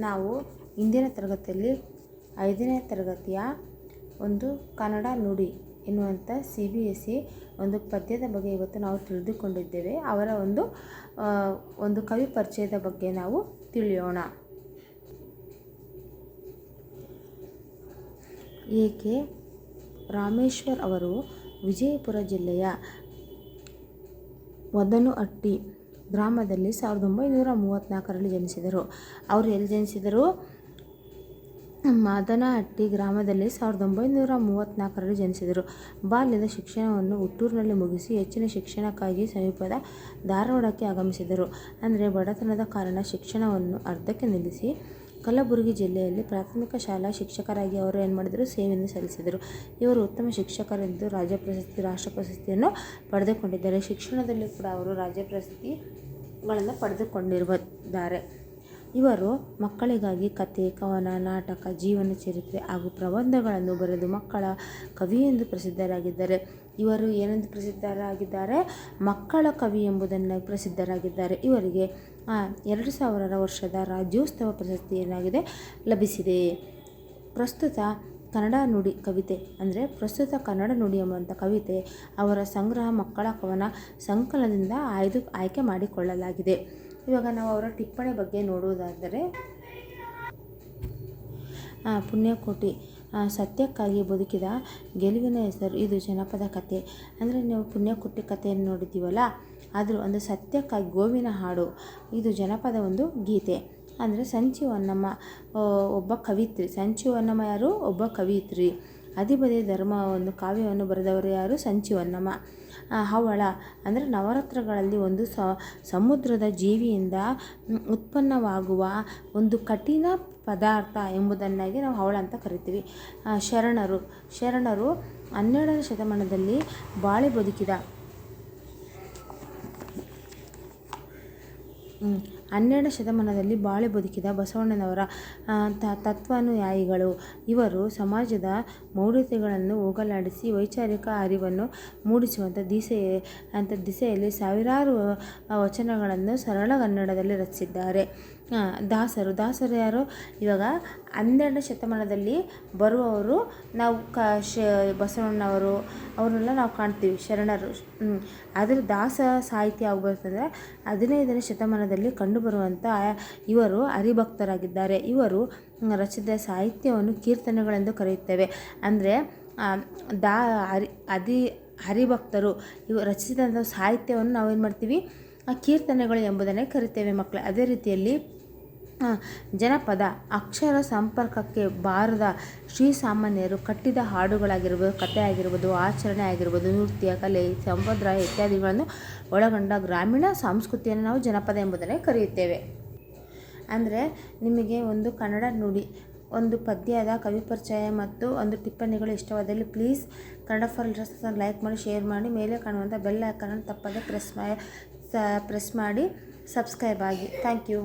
ನಾವು ಇಂದಿನ ತರಗತಿಯಲ್ಲಿ 5ನೇ ತರಗತಿಯ ಒಂದು ಕನ್ನಡ ನುಡಿ ಎನ್ನುವಂಥ CBSE ಒಂದು ಪದ್ಯದ ಬಗ್ಗೆ ಇವತ್ತು ನಾವು ತಿಳಿದುಕೊಂಡಿದ್ದೇವೆ. ಅವರ ಒಂದು ಕವಿ ಪರಿಚಯದ ಬಗ್ಗೆ ನಾವು ತಿಳಿಯೋಣ. A.K. ರಾಮೇಶ್ವರ್ ಅವರು ವಿಜಯಪುರ ಜಿಲ್ಲೆಯ ವದನುಹಟ್ಟಿ ಗ್ರಾಮದಲ್ಲಿ 1934ರಲ್ಲಿ ಜನಿಸಿದರು. ಅವರು ಎಲ್ಲಿ ಜನಿಸಿದರು? ಮದನಹಟ್ಟಿ ಗ್ರಾಮದಲ್ಲಿ 1934ರಲ್ಲಿ ಜನಿಸಿದರು. ಬಾಲ್ಯದ ಶಿಕ್ಷಣವನ್ನು ಹುಟ್ಟೂರಿನಲ್ಲಿ ಮುಗಿಸಿ ಹೆಚ್ಚಿನ ಶಿಕ್ಷಣಕ್ಕಾಗಿ ಸಮೀಪದ ಧಾರವಾಡಕ್ಕೆ ಆಗಮಿಸಿದರು. ಅಂದರೆ ಬಡತನದ ಕಾರಣ ಶಿಕ್ಷಣವನ್ನು ಅರ್ಧಕ್ಕೆ ನಿಲ್ಲಿಸಿ ಕಲಬುರಗಿ ಜಿಲ್ಲೆಯಲ್ಲಿ ಪ್ರಾಥಮಿಕ ಶಾಲಾ ಶಿಕ್ಷಕರಾಗಿ ಅವರು ಮಾಡಿದರು, ಸೇವೆಯನ್ನು ಸಲ್ಲಿಸಿದರು. ಇವರು ಉತ್ತಮ ಶಿಕ್ಷಕರೆಂದು ರಾಜ್ಯ ಪ್ರಶಸ್ತಿ, ರಾಷ್ಟ್ರ ಪ್ರಶಸ್ತಿಯನ್ನು ಪಡೆದುಕೊಂಡಿದ್ದಾರೆ. ಶಿಕ್ಷಣದಲ್ಲಿ ಕೂಡ ಅವರು ರಾಜ್ಯ ಪ್ರಶಸ್ತಿಗಳನ್ನು ಪಡೆದುಕೊಂಡಿದ್ದಾರೆ. ಇವರು ಮಕ್ಕಳಿಗಾಗಿ ಕಥೆ, ಕವನ, ನಾಟಕ, ಜೀವನ ಚರಿತ್ರೆ ಹಾಗೂ ಪ್ರಬಂಧಗಳನ್ನು ಬರೆದು ಮಕ್ಕಳ ಕವಿ ಎಂದು ಪ್ರಸಿದ್ಧರಾಗಿದ್ದಾರೆ. ಇವರು ಏನೆಂದು ಪ್ರಸಿದ್ಧರಾಗಿದ್ದಾರೆ? ಮಕ್ಕಳ ಕವಿ ಎಂಬುದನ್ನು ಪ್ರಸಿದ್ಧರಾಗಿದ್ದಾರೆ. ಇವರಿಗೆ 2000 ವರ್ಷದ ರಾಜ್ಯೋತ್ಸವ ಪ್ರಶಸ್ತಿ ಏನಾಗಿದೆ ಲಭಿಸಿದೆ. ಪ್ರಸ್ತುತ ಕನ್ನಡ ನುಡಿ ಕವಿತೆ ಅಂದರೆ ಪ್ರಸ್ತುತ ಕನ್ನಡ ನುಡಿ ಎಂಬಂಥ ಕವಿತೆ ಅವರ ಸಂಗ್ರಹ ಮಕ್ಕಳ ಕವನ ಸಂಕಲನದಿಂದ ಆಯ್ಕೆ ಮಾಡಿಕೊಳ್ಳಲಾಗಿದೆ. ಇವಾಗ ನಾವು ಅವರ ಟಿಪ್ಪಣಿ ಬಗ್ಗೆ ನೋಡುವುದಾದರೆ, ಪುಣ್ಯಕೋಟಿ ಸತ್ಯಕ್ಕಾಗಿ ಬದುಕಿದ ಗೆಲುವಿನ ಹೆಸರು. ಇದು ಜನಪದ ಕಥೆ. ಅಂದರೆ ನೀವು ಪುಣ್ಯಕೋಟಿ ಕಥೆಯನ್ನು ನೋಡಿದ್ದೀವಲ್ಲ, ಆದರೂ ಒಂದು ಸತ್ಯಕ್ಕಾಗಿ ಗೋವಿನ ಹಾಡು, ಇದು ಜನಪದ ಒಂದು ಗೀತೆ. ಅಂದರೆ ಸಂಚು ಹೊನ್ನಮ್ಮ ಒಬ್ಬ ಕವಿತ್ರಿ. ಸಂಚು ಹೊನ್ನಮ್ಮ ಯಾರು? ಒಬ್ಬ ಕವಿತ್ರಿ. ಅಧಿಪತಿ ಧರ್ಮ ಒಂದು ಕಾವ್ಯವನ್ನು ಬರೆದವರು ಯಾರು? ಸಂಚು ಹೊನ್ನಮ್ಮ. ಹವಳ ಅಂದರೆ ನವರತ್ನಗಳಲ್ಲಿ ಒಂದು ಸಮುದ್ರದ ಜೀವಿಯಿಂದ ಉತ್ಪನ್ನವಾಗುವ ಒಂದು ಕಠಿಣ ಪದಾರ್ಥ ಎಂಬುದನ್ನಾಗಿ ನಾವು ಹವಳ ಅಂತ ಕರಿತೀವಿ. ಶರಣರು 12ನೇ ಶತಮಾನದಲ್ಲಿ ಬಾಳಿ ಬದುಕಿದ 12ನೇ ಶತಮಾನದಲ್ಲಿ ಬಾಳಿ ಬದುಕಿದ ಬಸವಣ್ಣನವರ ತತ್ವಾನುಯಾಯಿಗಳು. ಇವರು ಸಮಾಜದ ಮೌಢ್ಯತೆಗಳನ್ನು ಹೋಗಲಾಡಿಸಿ ವೈಚಾರಿಕ ಅರಿವನ್ನು ಮೂಡಿಸುವಂಥ ದಿಸೆಯಲ್ಲಿ ಸಾವಿರಾರು ವಚನಗಳನ್ನು ಸರಳ ಕನ್ನಡದಲ್ಲಿ ರಚಿಸಿದ್ದಾರೆ. ದಾಸರು ಯಾರು? ಇವಾಗ 12ನೇ ಶತಮಾನದಲ್ಲಿ ಬರುವವರು ನಾವು ಬಸವಣ್ಣವರು ಅವರೆಲ್ಲ ನಾವು ಕಾಣ್ತೀವಿ, ಶರಣರು. ಆದರೆ ದಾಸ ಸಾಹಿತ್ಯ ಆಗಬೇಕಂದ್ರೆ 15ನೇ ಶತಮಾನದಲ್ಲಿ ಕಂಡುಬರುವಂಥ ಇವರು ಹರಿಭಕ್ತರಾಗಿದ್ದಾರೆ. ಇವರು ರಚಿಸಿದ ಸಾಹಿತ್ಯವನ್ನು ಕೀರ್ತನೆಗಳೆಂದು ಕರೆಯುತ್ತೇವೆ. ಅಂದರೆ ಹರಿಭಕ್ತರು ಇವರು ರಚಿಸಿದಂಥ ಸಾಹಿತ್ಯವನ್ನು ನಾವೇನು ಮಾಡ್ತೀವಿ? ಕೀರ್ತನೆಗಳು ಎಂಬುದನ್ನೇ ಕರಿತೇವೆ ಮಕ್ಕಳು. ಅದೇ ರೀತಿಯಲ್ಲಿ ಜನಪದ ಅಕ್ಷರ ಸಂಪರ್ಕಕ್ಕೆ ಬಾರದ ಶ್ರೀಸಾಮಾನ್ಯರು ಕಟ್ಟಿದ ಹಾಡುಗಳಾಗಿರ್ಬೋದು, ಕಥೆ ಆಗಿರ್ಬೋದು, ಆಚರಣೆ ಆಗಿರ್ಬೋದು, ನೃತ್ಯ, ಕಲೆ, ಸಂಪ್ರದಾಯ ಇತ್ಯಾದಿಗಳನ್ನು ಒಳಗೊಂಡ ಗ್ರಾಮೀಣ ಸಂಸ್ಕೃತಿಯನ್ನು ನಾವು ಜನಪದ ಎಂಬುದನ್ನೇ ಕರೆಯುತ್ತೇವೆ. ಅಂದರೆ ನಿಮಗೆ ಒಂದು ಕನ್ನಡ ನುಡಿ ಒಂದು ಪದ್ಯದ ಕವಿ ಪರಿಚಯ ಮತ್ತು ಒಂದು ಟಿಪ್ಪಣಿಗಳು ಇಷ್ಟವಾದಲ್ಲಿ please Kannada for learners like ಮಾಡಿ, ಶೇರ್ ಮಾಡಿ, ಮೇಲೆ ಕಾಣುವಂಥ ಬೆಲ್ ಐಕಾನನ್ನು ತಪ್ಪದೆ ಪ್ರೆಸ್ ಮಾಡಿ ಸಬ್ಸ್ಕ್ರೈಬ್ ಆಗಿ. Thank you.